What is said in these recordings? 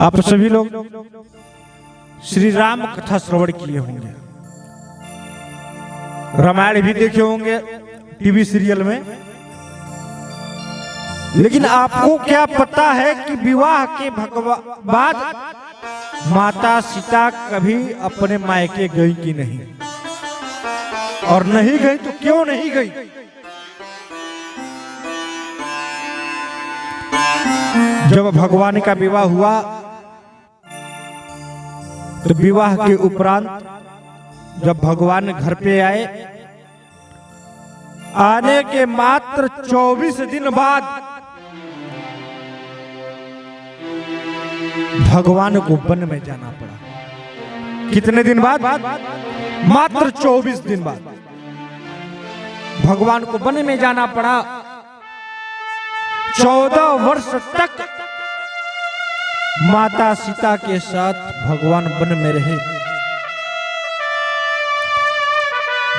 आप सभी लोग श्री राम कथा श्रवण किए होंगे, रामायण भी देखे होंगे टीवी सीरियल में। लेकिन आपको क्या पता है कि विवाह के बाद माता सीता कभी अपने मायके गई कि नहीं, और नहीं गई तो क्यों नहीं गई? जब भगवान का विवाह हुआ तो विवाह के उपरांत जब भगवान घर पे आए, आने के मात्र 24 दिन बाद भगवान को वन में जाना पड़ा। कितने दिन बाद? मात्र 24 दिन बाद भगवान को वन में जाना पड़ा। 14 वर्ष तक माता सीता के साथ भगवान वन में रहे।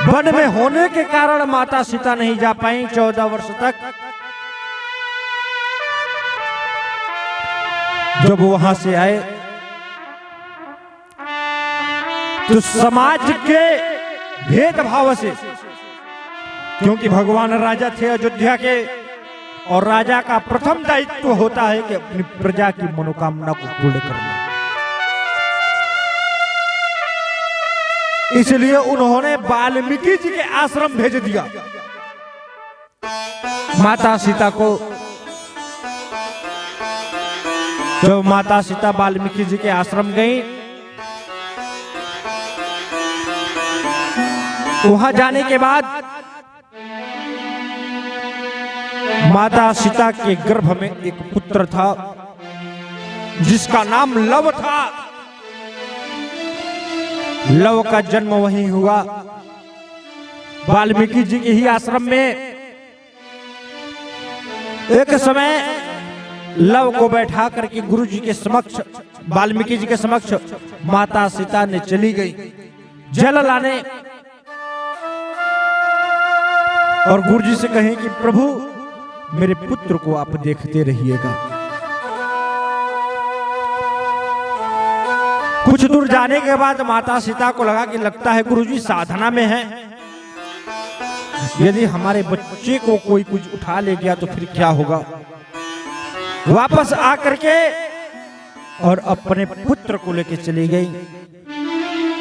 वन में होने के कारण माता सीता नहीं जा पाई 14 वर्ष तक। जब वहां से आए तो समाज के भेदभाव से, क्योंकि भगवान राजा थे अयोध्या के, और राजा का प्रथम दायित्व होता है कि अपनी प्रजा की मनोकामना को पूर्ण करना। इसलिए उन्होंने वाल्मीकि जी के आश्रम भेज दिया माता सीता को। जब माता सीता वाल्मीकि जी के आश्रम गई, वहां जाने के बाद माता सीता के गर्भ में एक पुत्र था जिसका नाम लव था। लव का जन्म वहीं हुआ, वाल्मीकि जी के ही आश्रम में। एक समय लव को बैठा करके गुरु जी के समक्ष, वाल्मीकि जी के समक्ष माता सीता ने चली गई जल लाने, और गुरु जी से कहें कि प्रभु मेरे पुत्र को आप देखते रहिएगा। कुछ दूर जाने के बाद माता सीता को लगा कि लगता है गुरुजी साधना में है, यदि हमारे बच्चे को कोई कुछ उठा ले गया तो फिर क्या होगा। वापस आकर के और अपने पुत्र को लेकर चली गई।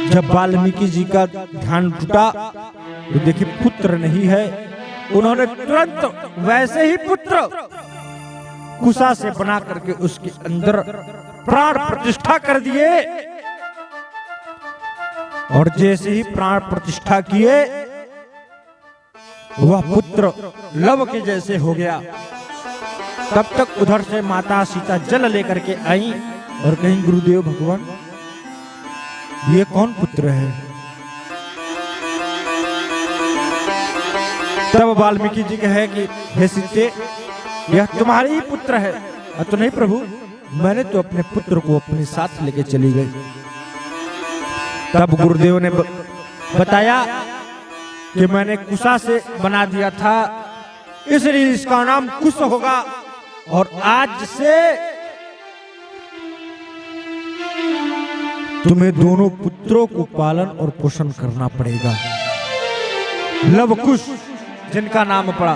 जब वाल्मीकि जी का ध्यान टूटा तो देखिए पुत्र नहीं है। उन्होंने तुरंत वैसे ही पुत्र कुशा से बना करके उसके अंदर प्राण प्रतिष्ठा कर दिए, और जैसे ही प्राण प्रतिष्ठा किए वह पुत्र लव के जैसे हो गया। तब तक उधर से माता सीता जल लेकर के आई और कहीं गुरुदेव भगवान ये कौन पुत्र है? तब वाल्मीकि जी कहे कि हे सीते, यह तुम्हारी ही पुत्र है। तो नहीं प्रभु, मैंने तो अपने पुत्र को अपने साथ लेके चली गई। तब गुरुदेव ने बताया कि मैंने कुशा से बना दिया था, इसलिए इसका नाम कुश होगा, और आज से तुम्हें दोनों पुत्रों को पालन और पोषण करना पड़ेगा। लव कुश जिनका नाम पड़ा,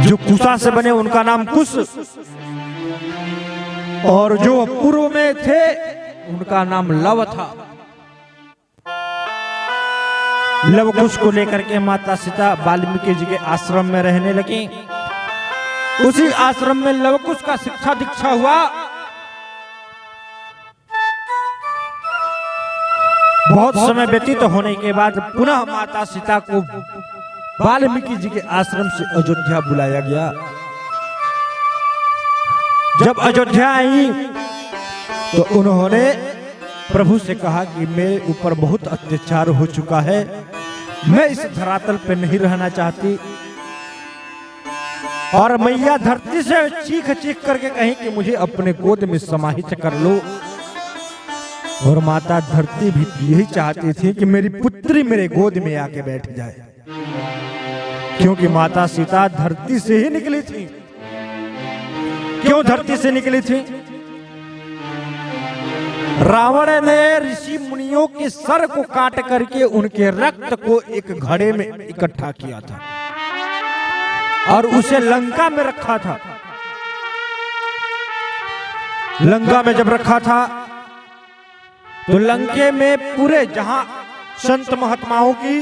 जो कुशा से बने उनका नाम कुश, और जो पूर्व में थे उनका नाम लव था। लव कुश को लेकर के माता सीता वाल्मीकि जी के आश्रम में रहने लगी। उसी आश्रम में लव कुश का शिक्षा दीक्षा हुआ। बहुत समय व्यतीत होने के बाद पुनः माता सीता को वाल्मीकि जी के आश्रम से अयोध्या बुलाया गया। जब अयोध्या आई तो उन्होंने प्रभु से कहा कि मेरे ऊपर बहुत अत्याचार हो चुका है, मैं इस धरातल पे नहीं रहना चाहती। और मैया धरती से चीख चीख करके कहीं कि मुझे अपने गोद में समाहित कर लो। और माता धरती भी यही चाहती थी कि मेरी पुत्री मेरे गोद में आके बैठ जाए, क्योंकि माता सीता धरती से ही निकली थी। क्यों धरती से निकली थी? रावण ने ऋषि मुनियों के सर को काट करके उनके रक्त को एक घड़े में इकट्ठा किया था और उसे लंका में रखा था। लंका में जब रखा था तो लंके में पूरे जहां संत महात्माओं की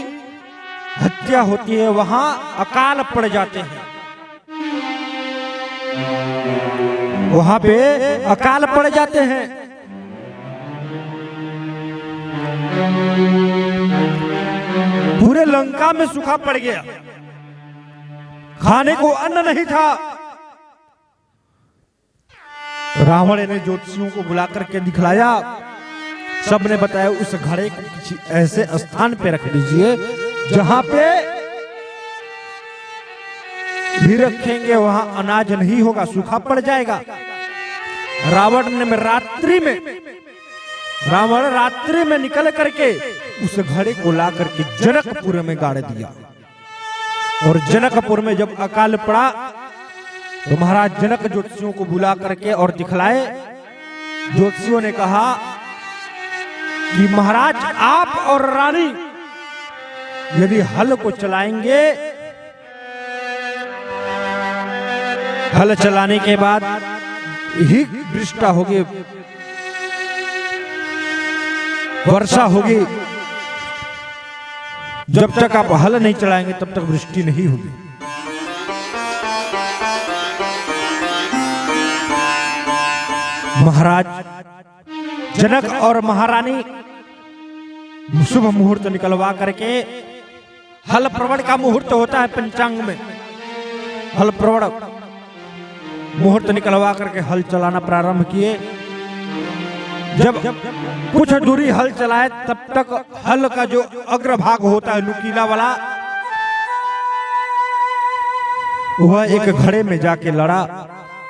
हत्या होती है वहां अकाल पड़ जाते हैं, वहां पे अकाल पड़ जाते हैं। पूरे लंका में सूखा पड़ गया, खाने को अन्न नहीं था। रावण ने ज्योतिषियों को बुला करके दिखलाया, सबने बताया उस घड़े को किसी ऐसे स्थान पे रख दीजिए जहां पे भी रखेंगे वहां अनाज नहीं होगा, सूखा पड़ जाएगा। रावण रात्रि में निकल करके उस घड़े को ला करके जनकपुर में गाड़ दिया। और जनकपुर में जब अकाल पड़ा तो महाराज जनक ज्योतिषियों को बुला करके और दिखलाए। ज्योतिषियों ने कहा कि महाराज आप और रानी यदि हल को चलाएंगे, हल चलाने के बाद ही वृष्टा होगी, वर्षा होगी। जब तक आप हल नहीं चलाएंगे तब तक वृष्टि नहीं होगी। महाराज जनक और महारानी शुभ मुहूर्त निकलवा करके, हल प्रवण का मुहूर्त होता है पंचांग में, हल प्रवण मुहूर्त निकलवा करके हल चलाना प्रारंभ किए। जब कुछ दूरी हल चलाए तब तक हल का जो अग्रभाग होता है नुकीला वाला, वह एक घड़े में जाके लड़ा।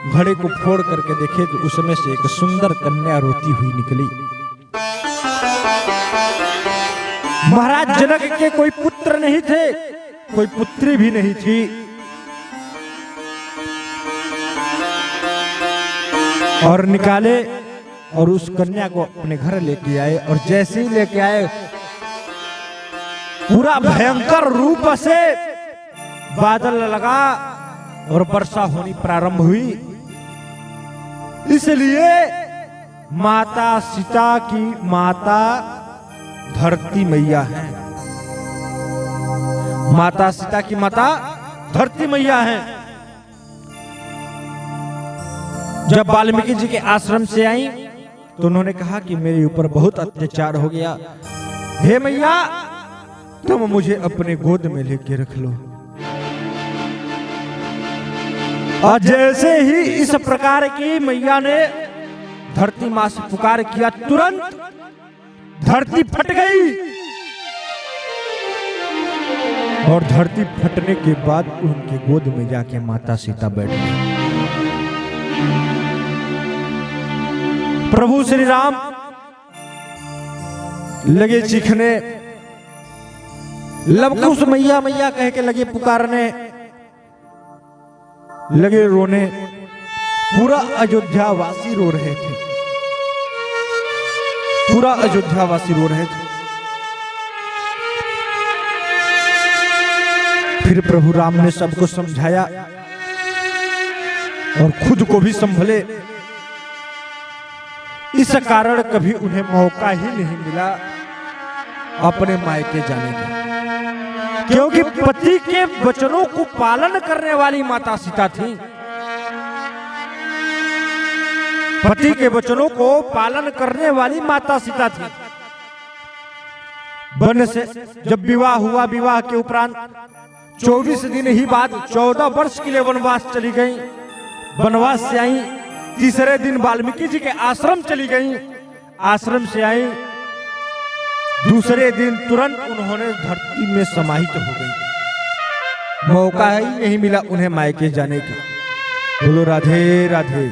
घड़े को फोड़ करके देखे तो उसमें से एक सुंदर कन्या रोती हुई निकली। महाराज जनक के कोई पुत्र नहीं थे, कोई पुत्री भी नहीं थी। और निकाले और उस कन्या को अपने घर लेके आए। और जैसे ही लेके आए पूरा भयंकर रूप से बादल लगा और वर्षा होनी प्रारंभ हुई। इसलिए माता सीता की माता धरती मैया है, माता सीता की माता धरती मैया है। जब वाल्मीकि जी के आश्रम से आई तो उन्होंने कहा कि मेरे ऊपर बहुत अत्याचार हो गया, हे मैया तुम मुझे अपने गोद में लेके रख लो। और जैसे ही इस प्रकार की मैया ने धरती मां से पुकार किया, तुरंत धरती फट गई। और धरती फटने के बाद उनके गोद में जाके माता सीता बैठ गई। प्रभु श्री राम लगे चीखने, लवकुश मैया मैया कह के लगे पुकारने, लगे रोने। पूरा अयोध्या वासी रो रहे थे, पूरा अयोध्या वासी रो रहे थे। फिर प्रभु राम ने सबको समझाया और खुद को भी संभले। इस कारण कभी उन्हें मौका ही नहीं मिला अपने मायके जाने का, क्योंकि पति के वचनों को पालन करने वाली माता सीता थी। पति के वचनों को पालन करने वाली माता सीता थी। वन से जब विवाह हुआ, विवाह के उपरांत 24 दिन ही बाद 14 वर्ष के लिए वनवास चली गई। वनवास से आई, तीसरे दिन वाल्मीकि जी के आश्रम चली गई। आश्रम से आई, दूसरे दिन तुरंत उन्होंने धरती में समाहित हो गई। मौका ही नहीं मिला उन्हें मायके जाने का। बोलो राधे राधे।